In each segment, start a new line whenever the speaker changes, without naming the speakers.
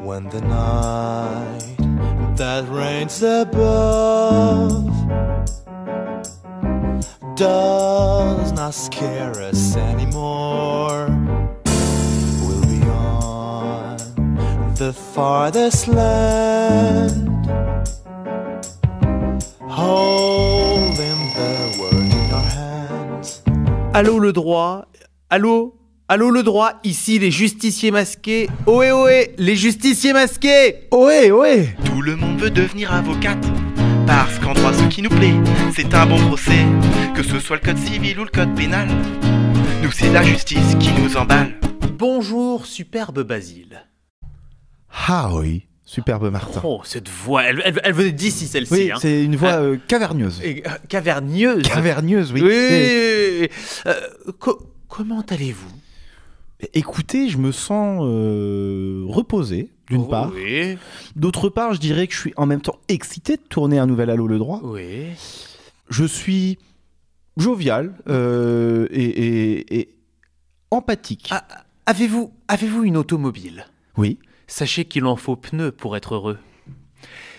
When the night that reigns above does not scare us anymore, we'll be on the farthest land, holding the world in our hands.
Allô le droit. Allô le droit, ici les justiciers masqués. Ohé ohé, les justiciers masqués.
Ohé ohé.
Tout le monde veut devenir avocate, parce qu'en droit ce qui nous plaît, c'est un bon procès. Que ce soit le code civil ou le code pénal, nous c'est la justice qui nous emballe.
Bonjour superbe Basile.
Ah oui, superbe Martin.
Oh, cette voix, elle venait d'ici celle-ci.
Oui,
hein.
c'est une voix cavernieuse.
Cavernieuse.
Cavernieuse, oui.
Oui. Comment allez-vous?
Écoutez, je me sens reposé, d'une part.
Oui.
D'autre part, je dirais que je suis en même temps excité de tourner un nouvel Allô le droit.
Oui.
Je suis jovial et empathique.
Ah, avez-vous une automobile?
Oui.
Sachez qu'il en faut pneus pour être heureux.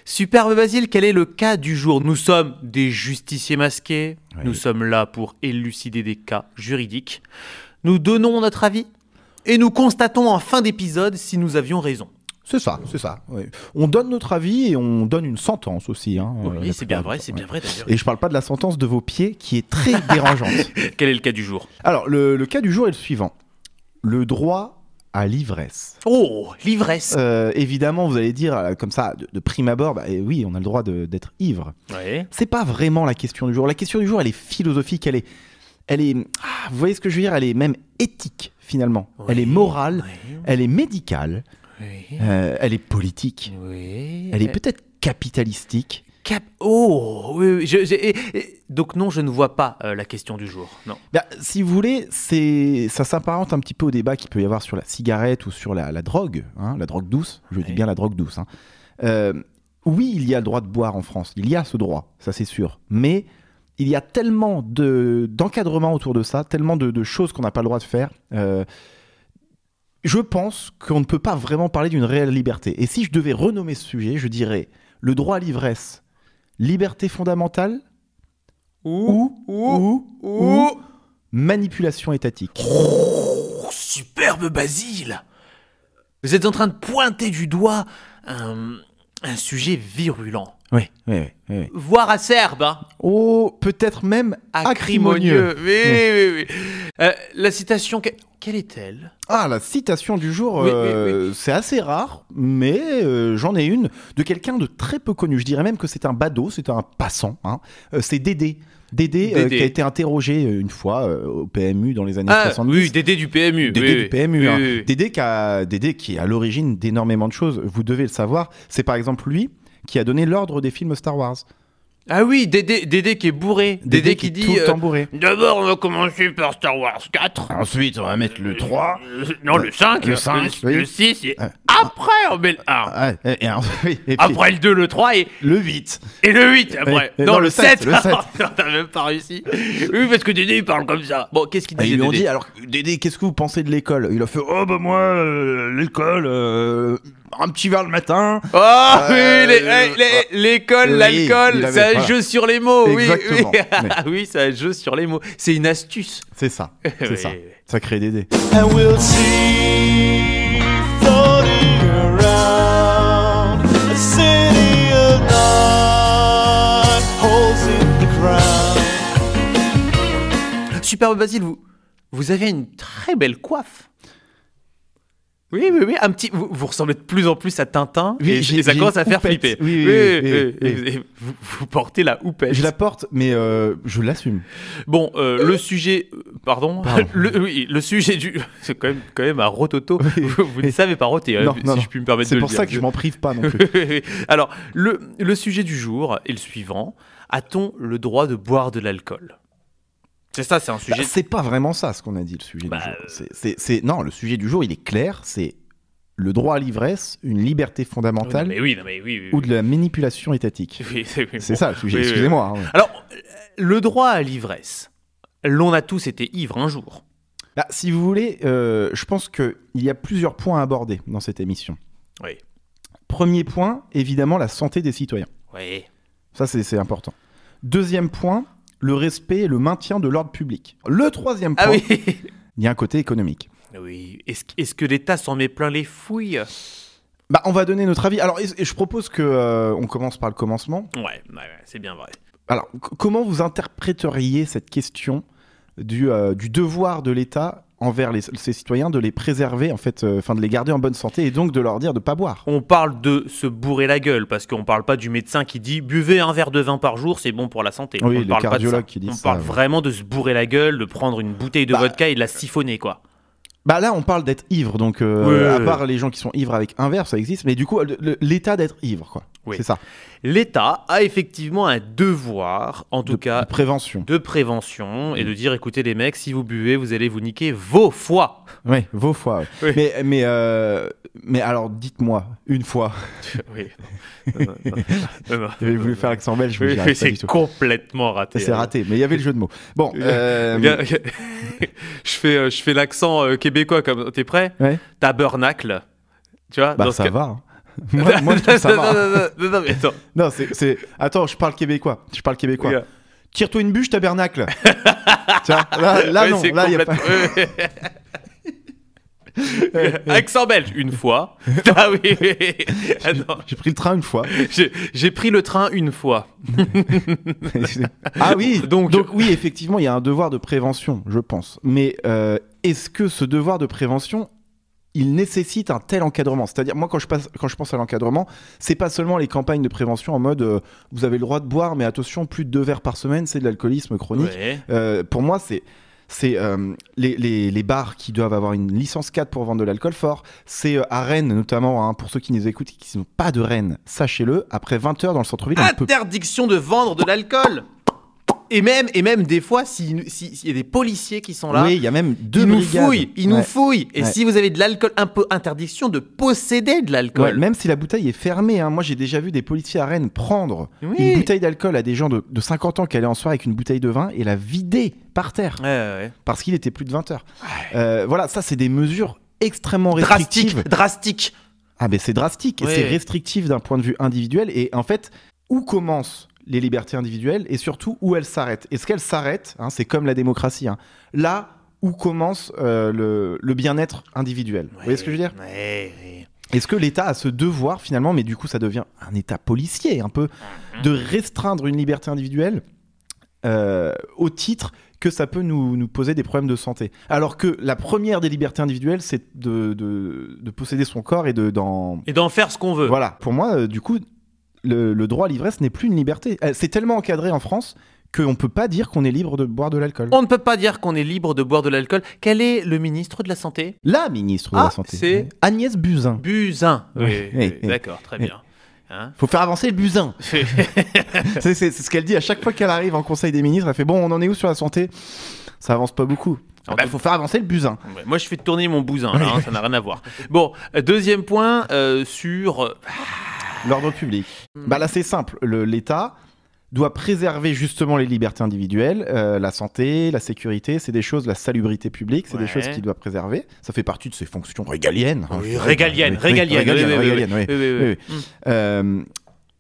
Superbe Basile, quel est le cas du jour? Nous sommes des justiciers masqués.
Oui.
Nous sommes là pour élucider des cas juridiques. Nous donnons notre avis et nous constatons en fin d'épisode si nous avions raison.
C'est ça. Oui. On donne notre avis et on donne une sentence aussi. Hein,
Oui, c'est bien vrai d'ailleurs.
Et je parle pas de la sentence de vos pieds qui est très dérangeante.
Quel est le cas du jour?
Alors, le cas du jour est le suivant. Le droit à l'ivresse.
Oh, l'ivresse.
Évidemment, vous allez dire comme ça, de prime abord, oui, on a le droit d'être ivre.
Oui.
C'est pas vraiment la question du jour. La question du jour, elle est philosophique, elle est, vous voyez ce que je veux dire? Elle est même éthique, finalement.
Oui,
elle est morale,
oui.
elle est médicale,
Oui.
elle est politique,
Oui.
elle est peut-être capitalistique.
Oh, oui. Donc non, je ne vois pas la question du jour. Non.
Si vous voulez, ça s'apparente un petit peu au débat qu'il peut y avoir sur la cigarette ou sur la drogue, hein, la drogue douce. Je dis bien la drogue douce. Hein. Oui, il y a le droit de boire en France. Il y a ce droit, ça c'est sûr. Mais il y a tellement d'encadrement autour de ça, tellement de choses qu'on n'a pas le droit de faire. Je pense qu'on ne peut pas vraiment parler d'une réelle liberté. Et si je devais renommer ce sujet, je dirais le droit à l'ivresse, liberté fondamentale ou manipulation étatique.
Oh, superbe Basile. Vous êtes en train de pointer du doigt un sujet virulent.
Oui.
Voire acerbe, hein.
Oh, peut-être même acrimonieux.
Oui. La citation, quelle est-elle?
Ah, la citation du jour,
Oui.
c'est assez rare, mais j'en ai une de quelqu'un de très peu connu. Je dirais même que c'est un badaud, c'est un passant. Hein. C'est Dédé. Dédé. Qui a été interrogé une fois au PMU dans les années 70.
Oui, Dédé du PMU.
Dédé du PMU. Hein.
Oui.
Dédé qui est à l'origine d'énormément de choses. Vous devez le savoir. C'est par exemple lui qui a donné l'ordre des films Star Wars.
Ah oui, Dédé qui est bourré. Dédé qui dit...
tout le temps bourré.
D'abord, on va commencer par Star Wars 4.
Ensuite, on va mettre le 3.
Non, le 5.
Le 5,
le
oui.
6. Et après, on met le 1.
Et puis,
Après le 2, le 3 et
le 8.
le 8 après.
Et
non,
non,
le 7.
le 7.
T'as même pas réussi. Oui, parce que Dédé, il parle comme ça. Bon, qu'est-ce qu'il
Et
disait,
ils lui ont
Dédé?
dit, alors Dédé, qu'est-ce que vous pensez de l'école? Il a fait, moi, l'école, un petit verre le matin.
Oh l'école,
oui,
l'alcool,
il avait-
c'est un
voilà.
jeu sur les mots.
Exactement.
Oui.
Mais-
Oui, c'est un jeu sur les mots. C'est une astuce.
C'est ça, c'est
Oui.
ça. Sacré Dédé.
And we'll see floating around a city of nine holes in the ground.
Superbe Basile, vous avez une très belle coiffe. Oui, un petit. Vous ressemblez de plus en plus à Tintin
Oui,
et
j'ai
ça commence
une
à faire
houppette.
flipper.
Oui.
Et vous portez la houppette.
Je la porte, mais je l'assume.
Bon, le sujet, pardon. Le sujet du, c'est quand même un rototo. Vous ne savez pas roter,
Non,
si
non.
je puis me permettre de
C'est
le
pour
dire.
ça que je m'en prive pas non plus.
Alors, le sujet du jour est le suivant. A-t-on le droit de boire de l'alcool? C'est ça, c'est un sujet.
C'est pas vraiment ça ce qu'on a dit, le sujet du jour. Non, le sujet du jour, il est clair, c'est le droit à l'ivresse, une liberté fondamentale
Oui.
ou de la manipulation étatique. C'est ça le sujet, excusez-moi. Hein.
Alors, le droit à l'ivresse, l'on a tous été ivres un jour.
Si vous voulez, je pense qu'il y a plusieurs points à aborder dans cette émission.
Oui.
Premier point, évidemment, la santé des citoyens.
Oui.
Ça, c'est important. Deuxième point, le respect et le maintien de l'ordre public. Le troisième point,
Ah oui.
il y a un côté économique.
Oui. Est-ce que l'État s'en met plein les fouilles?
Bah, on va donner notre avis. Alors, et je propose que on commence par le commencement.
Ouais, c'est bien vrai.
Alors, comment vous interpréteriez cette question du devoir de l'État envers ses citoyens de les préserver, en fait, de les garder en bonne santé et donc de leur dire de ne pas boire?
On parle de se bourrer la gueule, parce qu'on parle pas du médecin qui dit buvez un verre de vin par jour, c'est bon pour la santé.
Oui,
on
les
parle pas de ça.
cardiologues qui disent
on
ça,
parle
ouais.
vraiment de se bourrer la gueule, de prendre une bouteille de vodka et de la siphonner, quoi.
Bah là, on parle d'être ivre, donc à part les gens qui sont ivres avec un verre, ça existe, mais du coup, l'état d'être ivre, quoi.
Oui.
C'est ça.
L'État a effectivement un devoir, en tout cas,
de prévention.
de prévention et de dire écoutez les mecs, si vous buvez, vous allez vous niquer vos foies.
Oui, vos fois. Ouais.
Oui.
Mais alors, dites-moi, une fois.
Oui. Non.
J'avais voulu faire l'accent belge, mais
Oui,
j'y arrive pas
c'est
du tout.
complètement raté.
C'est raté, mais il y avait le jeu de mots. Bon,
Je fais l'accent québécois comme t'es prêt?
ouais.
Tabernacle. Tu vois?
Bah
dans ce
ça
cas-
va. Hein. moi, je trouve ça va.
non, mais attends.
Non, c'est. Attends, je parle québécois.
Regarde.
Tire-toi une bûche, tabernacle. Tiens, là
Ouais,
non,
c'est
là il y a pas.
Accent belge, une fois. Ah oui. Attends.
J'ai pris le train une fois.
J'ai pris le train une fois.
Ah oui.
Donc
oui, effectivement, il y a un devoir de prévention, je pense. Mais est-ce que ce devoir de prévention, il nécessite un tel encadrement? C'est-à-dire, moi, quand je pense à l'encadrement, c'est pas seulement les campagnes de prévention en mode vous avez le droit de boire, mais attention, plus de 2 verres par semaine, c'est de l'alcoolisme chronique.
Ouais.
Pour moi, c'est les bars qui doivent avoir une licence 4 pour vendre de l'alcool fort. C'est à Rennes, notamment, hein, pour ceux qui nous écoutent et qui n'ont pas de Rennes, sachez-le, après 20h dans le centre-ville, on peut...
Interdiction de vendre de l'alcool. Et même des fois, s'il y a des policiers qui sont là,
Oui, il y a même 2
ils nous
brigades.
fouillent, ils nous
Ouais.
fouillent. Et
Ouais.
si vous avez de l'alcool, interdiction de posséder de
Ouais,
l'alcool.
même si la bouteille est fermée, hein. Moi j'ai déjà vu des policiers à Rennes prendre
Oui.
une bouteille d'alcool à des gens de 50 ans qui allaient en soirée avec une bouteille de vin et la vider par terre
Ouais.
parce qu'il était plus de 20h. Voilà, ça c'est des mesures extrêmement restrictives.
Drastique.
Ah ben c'est drastique et
Ouais.
c'est restrictif d'un point de vue individuel. Et en fait, où commencent les libertés individuelles et surtout où elles s'arrêtent? Est-ce qu'elles s'arrêtent, hein, c'est comme la démocratie, hein, là où commence le bien-être individuel? Vous voyez ce que je veux dire?
Ouais.
Est-ce que l'État a ce devoir finalement, mais du coup ça devient un État policier un peu, de restreindre une liberté individuelle au titre que ça peut nous poser des problèmes de santé? Alors que la première des libertés individuelles, c'est de posséder son corps et d'en...
Et d'en faire ce qu'on veut.
Voilà, pour moi, du coup, le droit à l'ivresse n'est plus une liberté. C'est tellement encadré en France qu'on ne peut pas dire qu'on est libre de boire de l'alcool.
On ne peut pas dire qu'on est libre de boire de l'alcool. Quel est le ministre de la Santé?
La ministre de la Santé,
c'est
Agnès Buzyn.
Buzyn.
Oui, oui.
D'accord, très bien. Hein?
Faut faire avancer le Buzyn. c'est ce qu'elle dit à chaque fois qu'elle arrive en Conseil des ministres. Elle fait bon, on en est où sur la santé? Ça avance pas beaucoup. Faut faire avancer le Buzyn.
Ouais, moi, je fais tourner mon bousin, là, hein, ça n'a rien à voir. Bon, deuxième point sur...
L'ordre public. Bah là, c'est simple. L'État doit préserver justement les libertés individuelles, la santé, la sécurité, c'est des choses, la salubrité publique, c'est des
Ouais.
choses qu'il doit préserver. Ça fait partie de ses fonctions régaliennes. hein.
Oui, régalienne.
Oui,
Oui.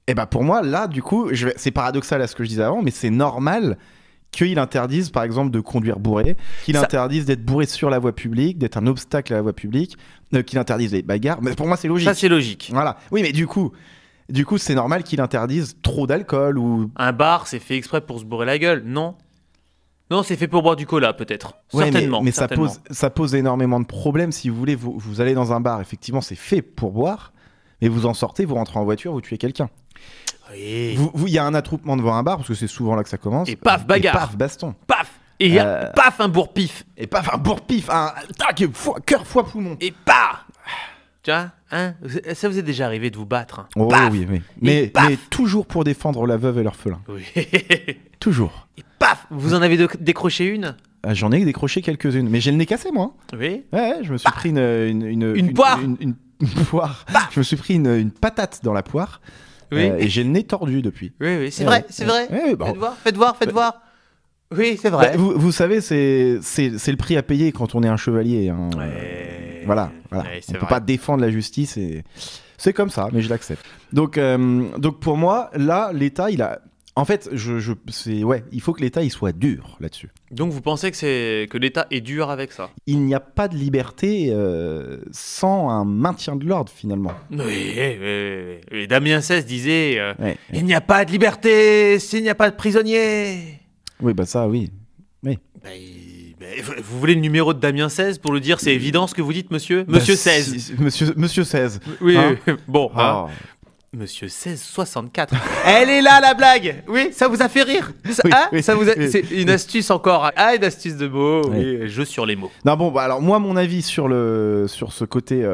Et bah pour moi, là, du coup, c'est paradoxal à ce que je disais avant, mais c'est normal qu'il interdise, par exemple, de conduire bourré, qu'il interdise d'être bourré sur la voie publique, d'être un obstacle à la voie publique, qu'il interdise les bagarres. Mais pour moi, c'est logique.
Ça, c'est logique.
Voilà. Oui, mais du coup, c'est normal qu'il interdise trop d'alcool ou...
Un bar, c'est fait exprès pour se bourrer la gueule, non? Non, c'est fait pour boire du cola, peut-être.
Ouais,
Certainement.
mais
certainement.
ça pose énormément de problèmes. Si vous voulez, vous allez dans un bar, effectivement, c'est fait pour boire, mais vous en sortez, vous rentrez en voiture, vous tuez quelqu'un.
Oui.
Il y a un attroupement devant un bar, parce que c'est souvent là que ça commence.
Et paf, bagarre.
Et paf, baston.
Paf. Et paf, un bourre-pif.
Et paf, un bourre-pif, un tac, cœur, foie, poumon.
Et paf. Tu vois, hein? Ça vous est déjà arrivé de vous battre, hein?
Oh
Paf.
oui.
Et paf.
Mais toujours pour défendre la veuve et l'orphelin.
Oui.
Toujours.
Et paf. Vous en avez décroché une?
J'en ai décroché quelques-unes, mais j'ai le nez cassé, moi.
Oui.
Ouais, je me suis pris une
poire.
Une poire. Je me suis pris une patate dans la poire.
Oui.
Et j'ai le nez tordu depuis.
Oui, c'est vrai, c'est vrai.
Ouais, bon.
Faites voir. Oui, c'est vrai.
Bah, vous savez, c'est le prix à payer quand on est un chevalier. Hein.
Ouais.
Voilà.
Ouais,
On
c'est
peut
vrai.
pas défendre la justice et c'est comme ça, mais je l'accepte. Donc pour moi, là, l'État, il a. En fait, il faut que l'État il soit dur là-dessus.
Donc vous pensez que l'État est dur avec ça?
Il n'y a pas de liberté sans un maintien de l'ordre finalement.
Oui. Et Damien XVI disait
Ouais.
il n'y a pas de liberté s'il n'y a pas de prisonniers.
Oui, bah ça, oui.
Vous voulez le numéro de Damien XVI pour le dire? C'est évident ce que vous dites, monsieur? Monsieur
Bah,
XVI.
Monsieur XVI.
Oui,
Hein
bon.
Ah.
Monsieur 1664. Elle est là la blague. Oui, ça vous a fait rire.
Oui,
ça vous a...
oui.
C'est une astuce encore. Ah, une astuce de mots.
Oui.
Oui, jeu sur les mots.
Non, bon, bah, alors moi, mon avis sur ce côté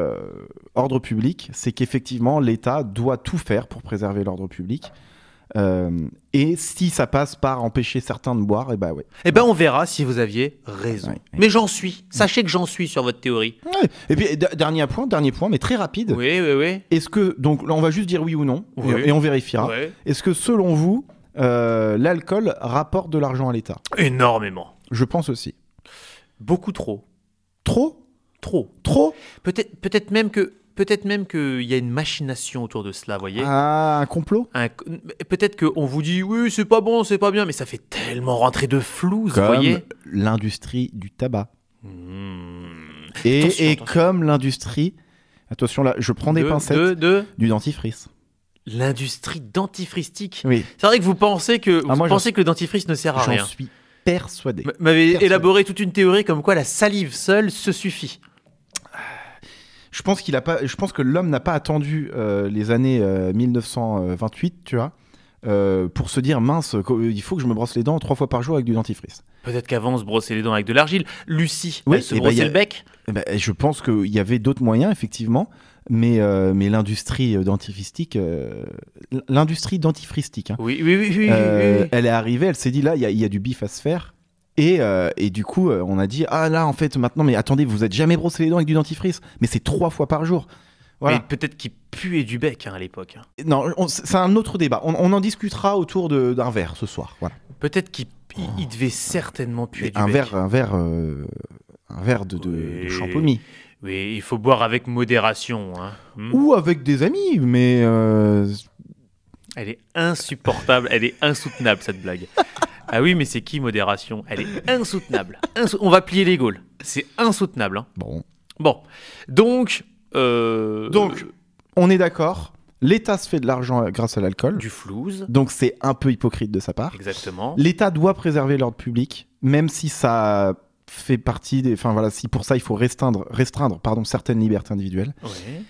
ordre public, c'est qu'effectivement, l'État doit tout faire pour préserver l'ordre public. Et si ça passe par empêcher certains de boire, et bah ouais.
Eh ben, on verra si vous aviez raison.
Ouais.
Mais j'en suis. Sachez que j'en suis sur votre théorie.
Ouais. Et puis dernier point, mais très rapide.
Oui.
Est-ce que donc là, on va juste dire oui ou non,
Oui.
et on vérifiera.
Ouais.
Est-ce que selon vous, l'alcool rapporte de l'argent à l'État?
Énormément.
Je pense aussi.
Beaucoup trop.
Trop?
Trop. Peut-être même qu'il y a une machination autour de cela, voyez.
Ah, un complot?
Peut-être qu'on vous dit oui, c'est pas bon, c'est pas bien, mais ça fait tellement rentrer de flouze, vous
Comme
voyez.
l'industrie du tabac.
Mmh.
Et
Attention.
comme l'industrie, attention là, je prends des pincettes, du dentifrice.
L'industrie dentifristique.
Oui,
C'est vrai que vous pensez que
moi,
que le dentifrice ne sert à rien.
j'en suis persuadé.
M'avez
Persuadé.
élaboré toute une théorie comme quoi la salive seule se suffit.
Je pense que l'homme n'a pas attendu les années 1928, tu vois, pour se dire mince, il faut que je me brosse les dents 3 fois par jour avec du dentifrice.
Peut-être qu'avant on se brossait les dents avec de l'argile. Lucie,
Oui,
elle se
et ben,
brossait
y a-
le bec.
Eh ben, je pense qu'il y avait d'autres moyens effectivement, mais l'industrie dentifristique, hein,
Oui.
elle est arrivée, elle s'est dit là, il y a du bif à se faire. Et du coup, on a dit ah là en fait maintenant, mais attendez, vous êtes jamais brossé les dents avec du dentifrice, mais c'est 3 fois par jour. Voilà.
Mais peut-être qu'il puait du bec à l'époque.
Non, c'est un autre débat. On en discutera autour d'un verre ce soir. Voilà.
Peut-être qu'il devait certainement puer du
Un
bec.
verre de
Oui.
champomis.
Oui, il faut boire avec modération. Hein.
Ou avec des amis, mais
Elle est insupportable, elle est insoutenable cette blague. Ah oui, mais c'est qui modération? Elle est insoutenable. On va plier les Gaules. C'est insoutenable. Hein.
bon.
Bon, donc...
Donc, on est d'accord. L'État se fait de l'argent grâce à l'alcool.
du flouze,
Donc c'est un peu hypocrite de sa part.
exactement.
L'État doit préserver l'ordre public, même si ça fait partie des. Enfin voilà, si pour ça il faut restreindre certaines libertés individuelles.
Ouais.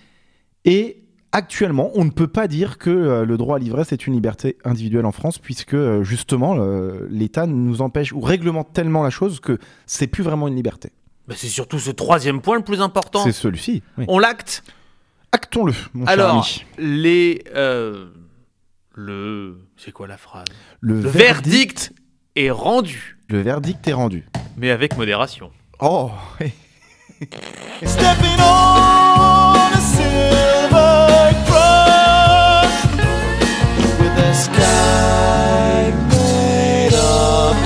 Et actuellement, on ne peut pas dire que le droit à l'ivresse est une liberté individuelle en France, puisque justement l'État nous empêche ou réglemente tellement la chose que c'est plus vraiment une liberté.
Bah, c'est surtout ce troisième point le plus important.
C'est celui-ci. Oui.
On l'acte.
Actons-le, mon cher
Alors,
ami.
c'est quoi la phrase?
Le
Le verdict est rendu,
Le verdict est rendu.
mais avec modération.
Oh.
Stepping on a silver cross with a sky made of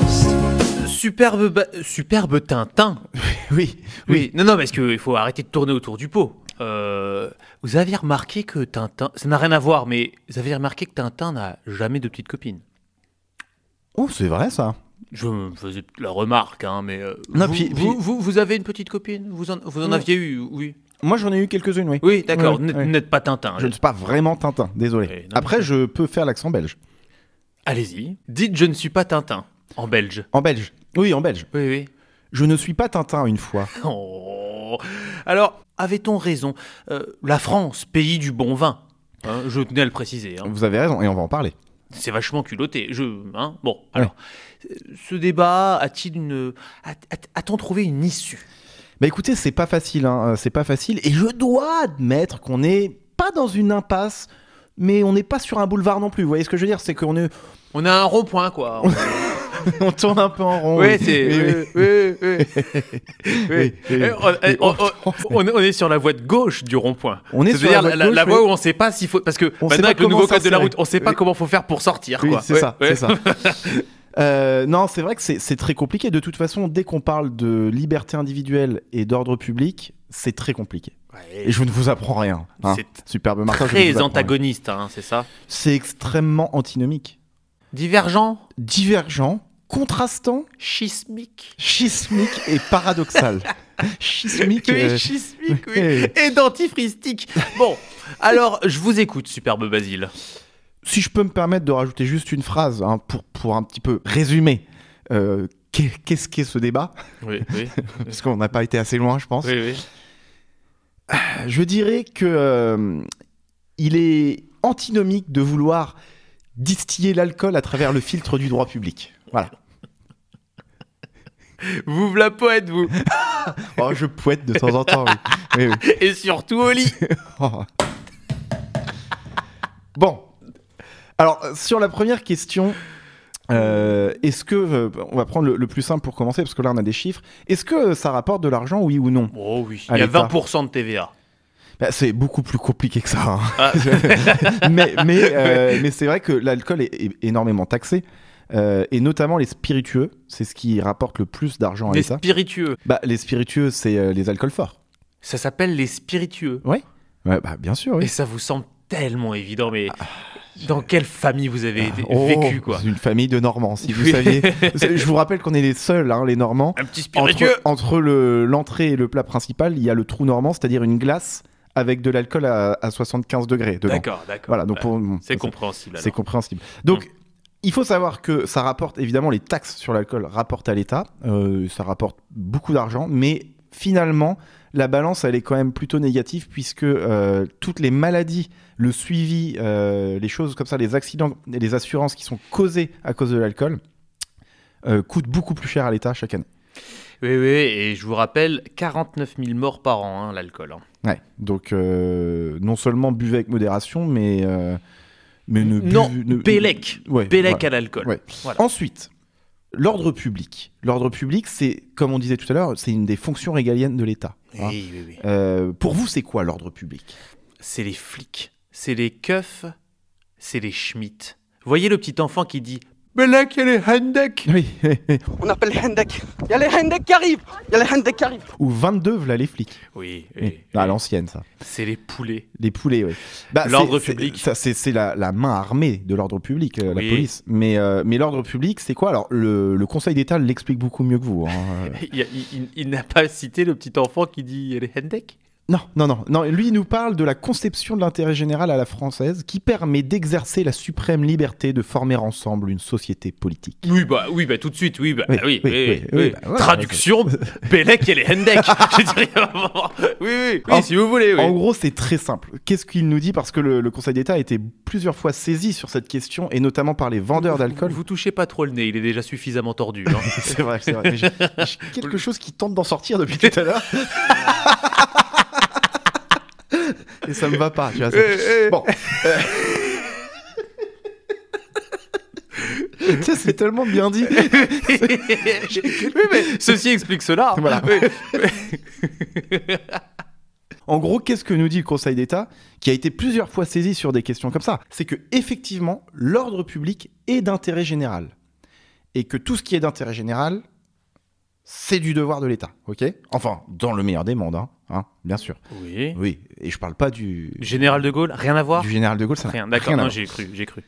dust.
Superbe Tintin.
Oui.
Oui. Non, parce qu'il faut arrêter de tourner autour du pot. Vous avez remarqué que Tintin... Ça n'a rien à voir, mais vous avez remarqué que Tintin n'a jamais de petite copine.
Oh, c'est vrai ça.
Je me faisais la remarque, hein, mais...
Non,
vous,
puis-
vous avez une petite copine? Vous en aviez eu, oui.
Moi, j'en ai eu quelques-unes, oui.
Oui, d'accord.
Ouais, ouais.
N'êtes pas Tintin.
Je ne suis pas vraiment Tintin, désolé.
Oui, non,
Après,
mais-
je peux faire l'accent belge.
Allez-y. Dites « je ne suis pas Tintin » en belge.
En belge. Oui, en belge.
Oui.
Je ne suis pas Tintin une fois.
Oh. Alors, avait-on raison? La France, pays du bon vin. Hein, je tenais à le préciser. Hein.
Vous avez raison, et on va en parler.
C'est vachement culotté. Bon, alors, ce débat a-t-on trouvé une issue?
Bah écoutez, c'est pas facile, hein. C'est pas facile. Et je dois admettre qu'on n'est pas dans une impasse, mais on n'est pas sur un boulevard non plus. Vous voyez ce que je veux dire? C'est qu'on est...
On a un rond-point, quoi.
on tourne un peu en rond.
Oui,
oui.
c'est...
Oui, oui.
On est sur la voie de gauche du rond-point.
On est sur
C'est-à-dire
la voie de gauche,
la voie
oui.
où on ne sait pas s'il faut... Parce que
On sait
maintenant,
pas
avec le
comment
nouveau
ça
code de la
se
route,
fait.
on ne sait pas
Oui.
comment faut faire pour sortir,
Oui,
quoi.
c'est ça, c'est ça. Non, c'est vrai que c'est très compliqué. De toute façon, dès qu'on parle de liberté individuelle et d'ordre public, c'est très compliqué. Et je ne vous apprends rien. Hein.
C'est
Superbe Martin, je ne vous
très
apprends rien.
antagoniste, hein, c'est ça.
C'est extrêmement antinomique.
Divergent,
Divergent, contrastant,
schismique.
schismique et paradoxal. Schismique.
Oui, schismique, oui.
eh,
Et dentifristique. Bon, alors, je vous écoute, superbe Basile.
Si je peux me permettre de rajouter juste une phrase hein, pour un petit peu résumer qu'est-ce qu'est ce débat,
Oui, oui,
parce qu'on n'a pas été assez loin, je pense.
oui, oui.
Je dirais que il est antinomique de vouloir distiller l'alcool à travers le filtre du droit public. Voilà.
Vous la poète, vous.
Oh, je poète de temps en temps, oui. Oui, oui.
Et surtout au lit.
Oh. Bon. Alors, sur la première question, est-ce que... on va prendre le plus simple pour commencer, parce que là, on a des chiffres. Est-ce que ça rapporte de l'argent, oui ou non?
Oh oui,
À
il y a
l'État.
20% de TVA.
Bah, c'est beaucoup plus compliqué que ça. Hein.
Ah.
mais c'est vrai que l'alcool est énormément taxé. Et notamment les spiritueux, c'est ce qui rapporte le plus d'argent à
Les
l'État.
spiritueux.
Bah, les spiritueux, c'est les alcools forts.
Ça s'appelle les spiritueux.
Ouais, bah, bien sûr, oui.
Et ça vous semble tellement évident, mais dans quelle famille vous avez vécu, quoi?
C'est une famille de Normands, si vous
Oui.
saviez. Je vous rappelle qu'on est les seuls, hein, les Normands.
Un petit spiritueux.
Entre l'entrée et le plat principal, il y a le trou normand, c'est-à-dire une glace avec de l'alcool à 75 degrés dedans.
D'accord.
Voilà, donc bon,
C'est
ça,
compréhensible.
c'est compréhensible. Donc, il faut savoir que ça rapporte, évidemment, les taxes sur l'alcool rapportent à l'État. Ça rapporte beaucoup d'argent, mais finalement, la balance, elle est quand même plutôt négative puisque toutes les maladies, le suivi, les choses comme ça, les accidents et les assurances qui sont causées à cause de l'alcool coûtent beaucoup plus cher à l'État chaque année.
Oui, et je vous rappelle, 49 000 morts par an, hein, l'alcool. Hein.
Ouais, donc non seulement buvez avec modération, mais ne
Non,
buvez-
Pélec.
Ouais,
Pélec
voilà.
à l'alcool.
Ouais.
Voilà.
Ensuite, l'ordre public. L'ordre public, c'est, comme on disait tout à l'heure, c'est une des fonctions régaliennes de l'État. hein.
Oui.
Pour vous, c'est quoi l'ordre public?
C'est les flics, c'est les keufs, c'est les schmitts. Voyez le petit enfant qui dit « Pélec et les Hendek !»
Oui.
On appelle les Hendek. Il y a les Hendek qui arrivent. Il y a les Hendek qui arrivent.
Ou 22, voilà les flics.
Oui,
À l'ancienne, ça.
c'est les poulets.
Les poulets, oui. Bah,
L'ordre
c'est-
public.
ça, c'est la main armée de l'ordre public, la
Oui.
police. Mais l'ordre public, c'est quoi? Alors, le Conseil d'État l'explique beaucoup mieux que vous. hein.
Il n'a pas cité le petit enfant qui dit « les Hendek ?»
Non, lui, il nous parle de la conception de l'intérêt général à la française qui permet d'exercer la suprême liberté de former ensemble une société politique.
Oui, bah tout de suite, oui.
Oui, oui, bah, voilà.
Traduction, Pélec et les Hendek. Je dirais, oui, si vous voulez, oui.
En gros, c'est très simple. Qu'est-ce qu'il nous dit? Parce que le Conseil d'État a été plusieurs fois saisi sur cette question, et notamment par les vendeurs d'alcool.
Vous touchez pas trop le nez, il est déjà suffisamment tordu. Hein.
C'est vrai. Mais j'ai quelque chose qui tente d'en sortir depuis tout à l'heure. Et ça me va pas, tu vois. Bon. Ça, c'est tellement bien dit.
Oui, mais ceci explique cela.
Voilà.
Oui.
En gros, qu'est-ce que nous dit le Conseil d'État, qui a été plusieurs fois saisi sur des questions comme ça? C'est que effectivement, l'ordre public est d'intérêt général, et que tout ce qui est d'intérêt général, c'est du devoir de l'État, ok? Enfin, dans le meilleur des mondes, hein, bien sûr.
Oui.
Oui, et je parle pas du
Général de Gaulle, rien à voir.
du général de Gaulle, ça n'a
Rien.
rien
D'accord.
à
Non,
voir.
j'ai cru.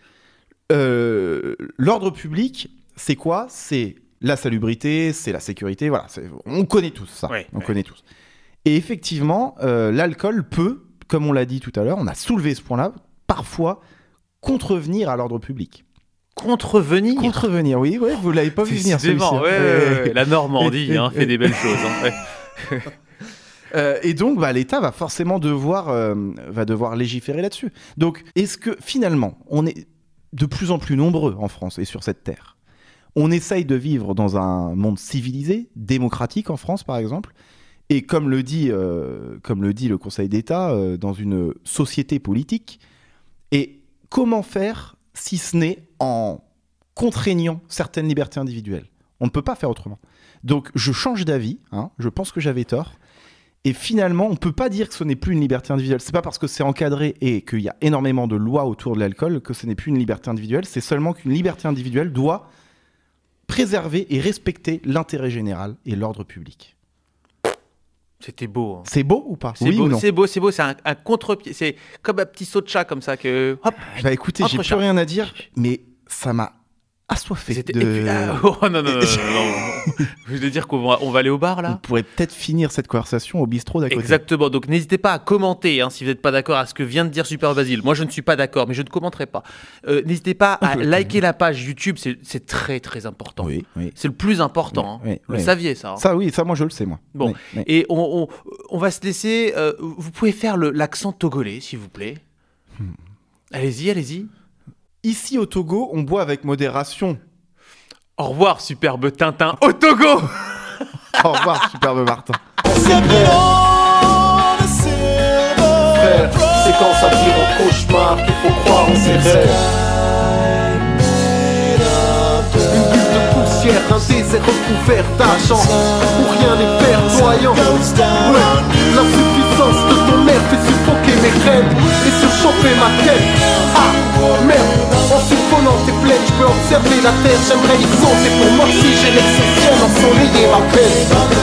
L'ordre public, c'est quoi? C'est la salubrité, c'est la sécurité, voilà. On connaît tous ça, on connaît tous. Et effectivement, l'alcool peut, comme on l'a dit tout à l'heure, on a soulevé ce point-là, parfois contrevenir à l'ordre public.
Contrevenir.
Contrevenir, oui, vous l'avez pas vu venir celui-ci.
Décidément, ouais. La Normandie fait des belles choses. Hein.
Et donc, l'État va forcément devoir légiférer là-dessus. Donc, est-ce que finalement, on est de plus en plus nombreux en France et sur cette terre? On essaye de vivre dans un monde civilisé, démocratique en France, par exemple, et comme le dit le Conseil d'État, dans une société politique. Et comment faire si ce n'est en contraignant certaines libertés individuelles? On ne peut pas faire autrement. Donc, je change d'avis, je pense que j'avais tort. Et finalement, on ne peut pas dire que ce n'est plus une liberté individuelle. C'est pas parce que c'est encadré et qu'il y a énormément de lois autour de l'alcool que ce n'est plus une liberté individuelle. C'est seulement qu'une liberté individuelle doit préserver et respecter l'intérêt général et l'ordre public.
C'était beau. Hein.
C'est beau ou pas?
C'est
Oui
beau,
ou non?
c'est beau, c'est un contre-pied. C'est comme un petit saut de chat comme ça que. Hop.
Bah écoutez, j'ai plus
Entre-chat.
rien à dire, mais ça m'a assoiffé.
C'était.
De...
Et puis, oh non, non. Je veux dire qu'on va aller au bar
On
là.
pourrait peut-être finir cette conversation au bistrot d'à côté.
Exactement. Donc n'hésitez pas à commenter hein, si vous n'êtes pas d'accord à ce que vient de dire Super Basile. Moi je ne suis pas d'accord, mais je ne commenterai pas. N'hésitez pas à liker la page YouTube, c'est très très important.
Oui, oui.
C'est le plus important.
Oui,
hein.
oui,
Vous le
oui.
saviez ça. Hein.
Ça, oui, ça, moi, je le sais, moi.
Bon.
Oui, oui.
Et on va se laisser. Vous pouvez faire l'accent togolais, s'il vous plaît. Allez-y, allez-y.
Ici, au Togo, on boit avec modération.
Au revoir, superbe Tintin au Togo.
Au revoir, superbe Martin.
Set me on a silver
C'est quand ça vire en cauchemar qu'il faut croire en ses rêves. Une bulle de poussière, un désert recouvert d'argent où rien n'est verdoyant. Ouais, l'insuffisance de ton air fait suffoquer mes rêves et surchauffer ma tête. Ah, merde, en siphonnant tes plaines, je peux observer la terre. J'aimerais y sauter pour m'oxygéner l'essentiel, ensoleiller ma peine.